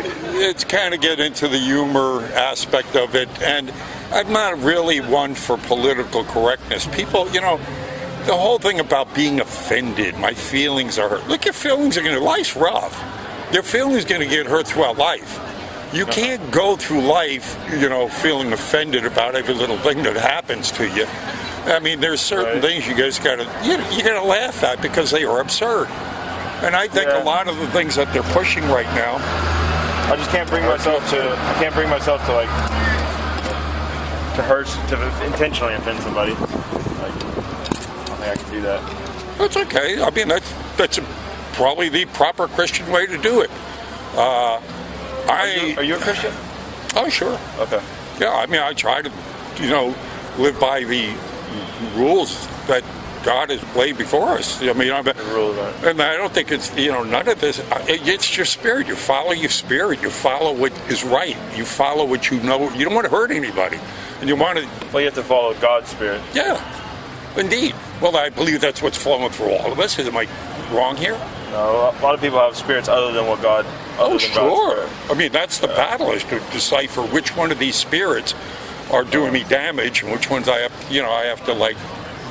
basic. It's kind of get into the humor aspect of it, and I'm not really one for political correctness. People, you know, the whole thing about being offended, my feelings are hurt. Look, your feelings are going to, life's rough. Your feelings are going to get hurt throughout life. You can't go through life, you know, feeling offended about every little thing that happens to you. I mean, there's certain things you guys got to, you got to laugh at because they are absurd. And I think a lot of the things that they're pushing right now, I just can't bring myself to, like, to hurt, to intentionally offend somebody. Like, I don't think I can do that. That's okay. I mean, that's probably the proper Christian way to do it. Are you a Christian? Oh, sure. Okay. Yeah, I mean, I try to, you know, live by the rules that God has laid before us. I mean, and I don't think it's, you know, none of this. It's your spirit. You follow your spirit. You follow what is right. You follow what you know. You don't want to hurt anybody, and you want to. Well, you have to follow God's spirit. Yeah, indeed. Well, I believe that's what's flowing through all of us. Am I wrong here? No, a lot of people have spirits other than what God. Oh, sure. I mean, that's the battle, is to decipher which one of these spirits are doing me damage and which ones I have to like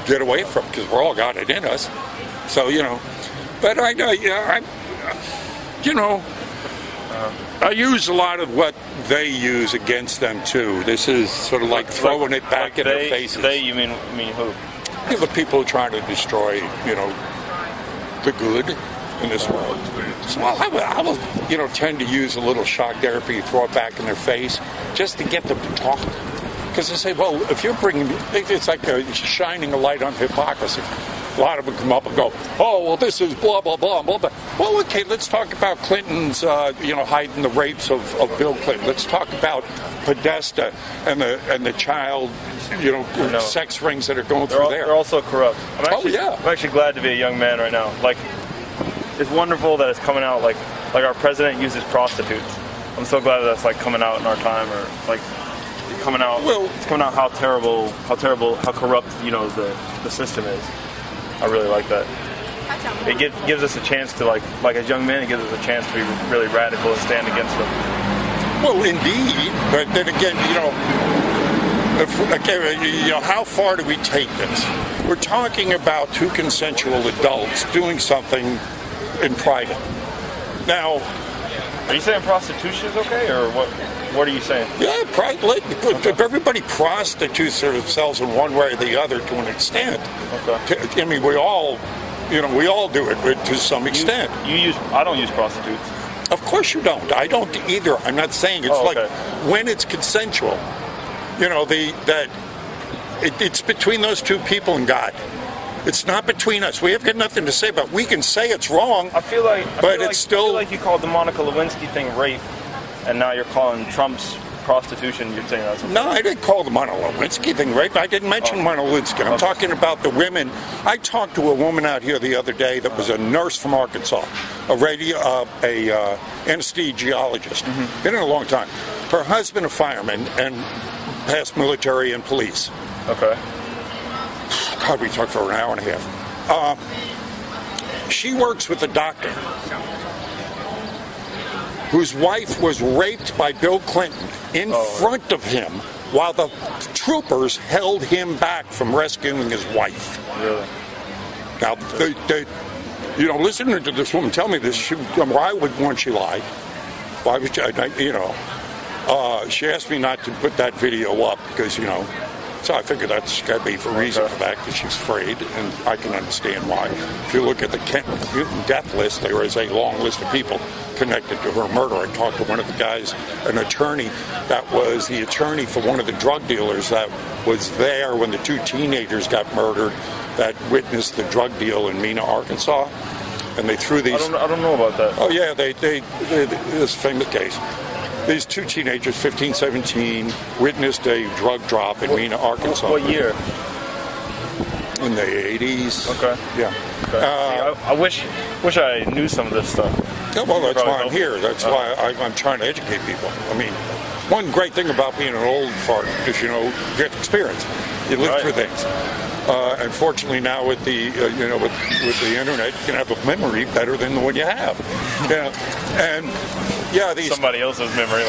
get away from, because we're all got it in us. So, you know, but I use a lot of what they use against them too. This is sort of like throwing it back in their faces. They, you mean who? The people who are trying to destroy, you know, the good in this world. So I will, you know, tend to use a little shock therapy, throw it back in their face, just to get them to talk. Because they say, well, if you're bringing, it's like shining a light on hypocrisy. A lot of them come up and go, oh, well, this is blah, blah, blah, blah, blah. Well, okay, let's talk about Clinton's, hiding the rapes of Bill Clinton. Let's talk about Podesta and the child, sex rings that are going through there. They're also corrupt. I'm actually glad to be a young man right now. Like, it's wonderful that it's coming out, like our president uses prostitutes. I'm so glad that that's, like, coming out in our time, or, like, it's coming out how terrible, how corrupt, the system is. I really like that. It gives us a chance to, like as young men, it gives us a chance to be really radical and stand against them. Well, indeed, but then again, how far do we take this? We're talking about two consensual adults doing something in private. Now, are you saying prostitution is okay, or what? What are you saying? Yeah, if everybody prostitutes themselves in one way or the other to an extent. Okay. I mean, we all do it to some extent. I don't use prostitutes. Of course you don't. I don't either. I'm not saying it's like when it's consensual. It's between those two people and God. It's not between us. We have got nothing to say about it. We can say it's wrong. I feel like you called the Monica Lewinsky thing rape. And now you're calling Trump's prostitution, you're saying that's okay. No, I didn't call the Monica Lewinsky thing rape. I didn't mention Monica Lewinsky. I'm talking about the women. I talked to a woman out here the other day that was a nurse from Arkansas, anesthesiologist. Mm-hmm. Been in a long time. Her husband a fireman and past military and police. Okay. God, we talked for an hour and a half. She works with a doctor whose wife was raped by Bill Clinton in front of him while the troopers held him back from rescuing his wife. Really? Now, listening to this woman tell me this, why would she lie? Why would she asked me not to put that video up because, so I figured that's got to be for reason for that, because she's afraid, and I can understand why. If you look at the Clinton death list, there is a long list of people connected to her murder. I talked to one of the guys, an attorney, that was the attorney for one of the drug dealers that was there when the two teenagers got murdered that witnessed the drug deal in Mena, Arkansas. And they threw these... I don't know about that. Oh, yeah, this famous case. These two teenagers, 15, 17, witnessed a drug drop in Mena, Arkansas. What year? In the 80s. Okay. Yeah. Okay. I wish I knew some of this stuff. Yeah, well, that's why I'm here. That's why I'm trying to educate people. I mean, one great thing about being an old fart is, you get experience. You live through things. Unfortunately, now with the with the internet, you can have a memory better than the one you have. And these somebody else's memory,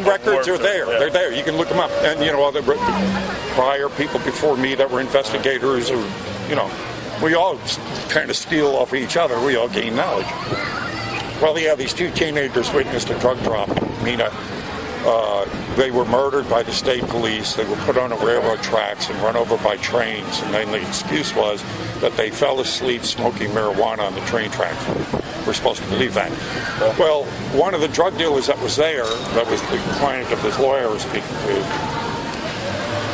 records are there. Yeah. They're there. You can look them up. And other prior people before me that were investigators, or we all kind of steal off of each other. We all gain knowledge. Well, these two teenagers witnessed a drug drop. They were murdered by the state police. They were put on the railroad tracks and run over by trains. And then the excuse was that they fell asleep smoking marijuana on the train tracks. We're supposed to believe that. Well, one of the drug dealers that was there, that was the client of this lawyer I was speaking to,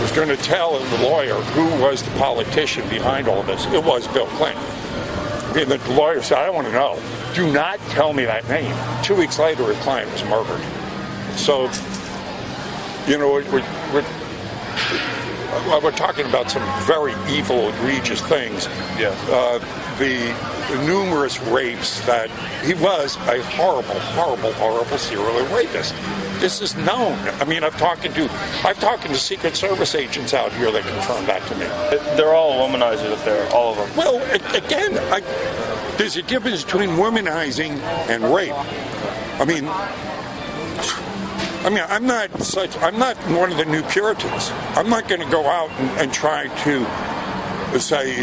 was going to tell the lawyer who was the politician behind all this. It was Bill Clinton. And the lawyer said, I want to know. Do not tell me that name. 2 weeks later, his client was murdered. So, we're talking about some very evil, egregious things. Yeah. The numerous rapes that he was a horrible, horrible, horrible serial rapist. This is known. I've talked to Secret Service agents out here that confirm that to me. They're all womanizers up there, all of them. Well, again, there's a difference between womanizing and rape. I'm not one of the new Puritans. I'm not going to go out and try to say,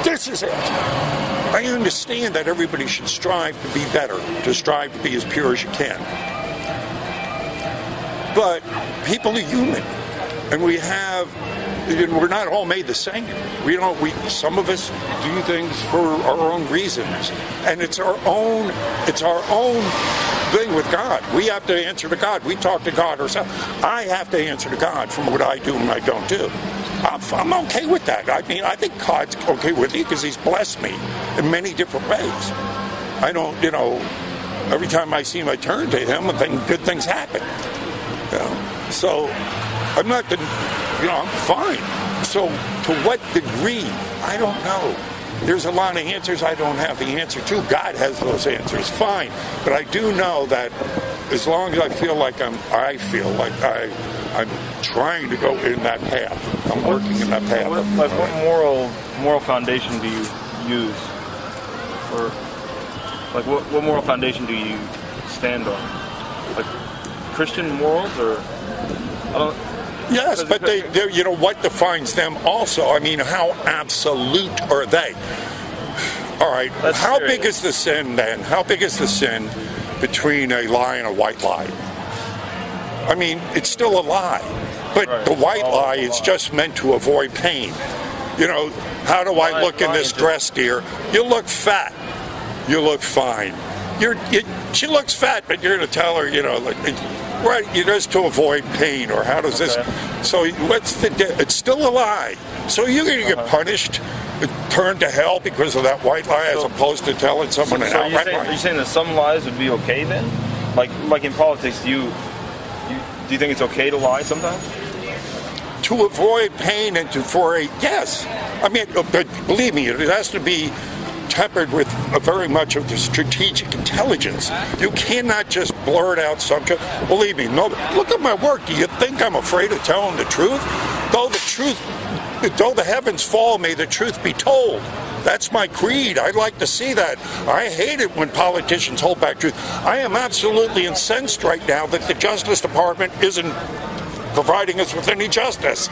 this is it. I understand that everybody should strive to be better, to strive to be as pure as you can. But people are human, and we're not all made the same. Some of us do things for our own reasons, and it's our own thing with God. We have to answer to God. We talk to God ourselves. I have to answer to God from what I do and I don't do. I'm okay with that. I think God's okay with me because He's blessed me in many different ways. I don't, every time I see Him, I turn to Him and good things happen. So I'm not I'm fine. So to what degree, I don't know. There's a lot of answers I don't have the answer to. God has those answers, fine. But I do know that as long as I feel like I'm trying to go in that path. I'm working in that path. What moral foundation do you use? Or what moral foundation do you stand on? Like Christian morals, or I don't. Yes, but they what defines them also? How absolute are they? All right, how big is the sin then? How big is the sin between a lie and a white lie? It's still a lie, but the white lie is just meant to avoid pain. How do I look in this dress, dear? You look fat. You look fine. She looks fat, but you're going to tell her, right, just to avoid pain, or how does this? So it's still a lie. So you're going to get punished, turned to hell because of that white lie, as opposed to telling someone an outright lie. Are you saying that some lies would be okay then? Like in politics, do you think it's okay to lie sometimes? To avoid pain and yes. Believe me, it has to be tempered with very much of the strategic intelligence. You cannot just blurt out something. Believe me, no. Look at my work. Do you think I'm afraid of telling the truth? Though the heavens fall, may the truth be told. That's my creed. I'd like to see that. I hate it when politicians hold back truth. I am absolutely incensed right now that the Justice Department isn't providing us with any justice.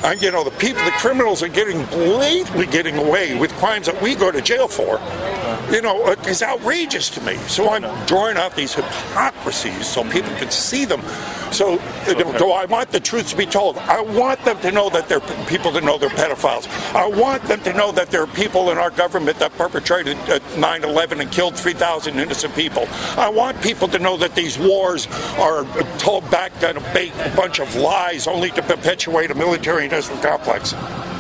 The criminals are blatantly getting away with crimes that we go to jail for. It's outrageous to me. So I'm drawing out these hypocrisies so people can see them. So do I want the truth to be told? I want them to know that they're people to know they're pedophiles. I want them to know that there are people in our government that perpetrated 9/11 and killed 3,000 innocent people. I want people to know that these wars are told back on a bunch of lies only to perpetuate a military-industrial complex.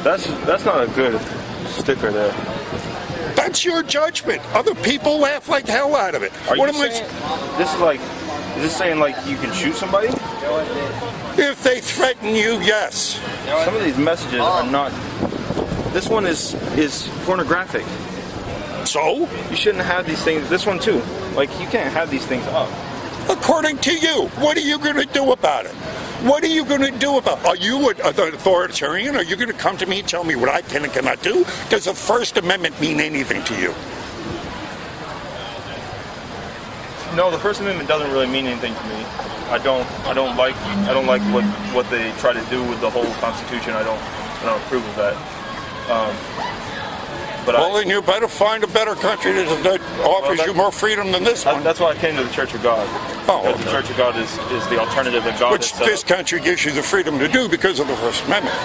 That's not a good sticker there. That's your judgment. Other people laugh like hell out of it. Is this saying you can shoot somebody? If they threaten you, yes. Some of these messages are not. This one is pornographic. So? You shouldn't have these things. This one too. You can't have these things up. According to you, what are you going to do about it? What are you going to do about it? Are you an authoritarian? Are you going to come to me and tell me what I can and cannot do? Does the First Amendment mean anything to you? No, the First Amendment doesn't really mean anything to me. I don't like what they try to do with the whole Constitution. I don't approve of that. Then you better find a better country that offers you more freedom than this one. That's why I came to the Church of God. Oh, okay. The Church of God is the alternative that God which this country gives you the freedom to do because of the First Amendment.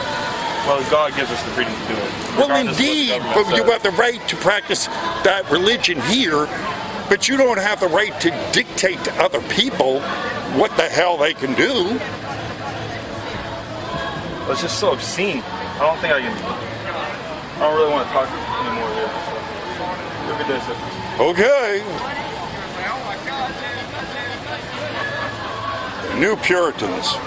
Well, God gives us the freedom to do it. Well, indeed, but you have the right to practice that religion here, but you don't have the right to dictate to other people what the hell they can do. Well, it's just so obscene. I don't think I don't really want to talk anymore here. Have a good day, sir. Okay. The New Puritans.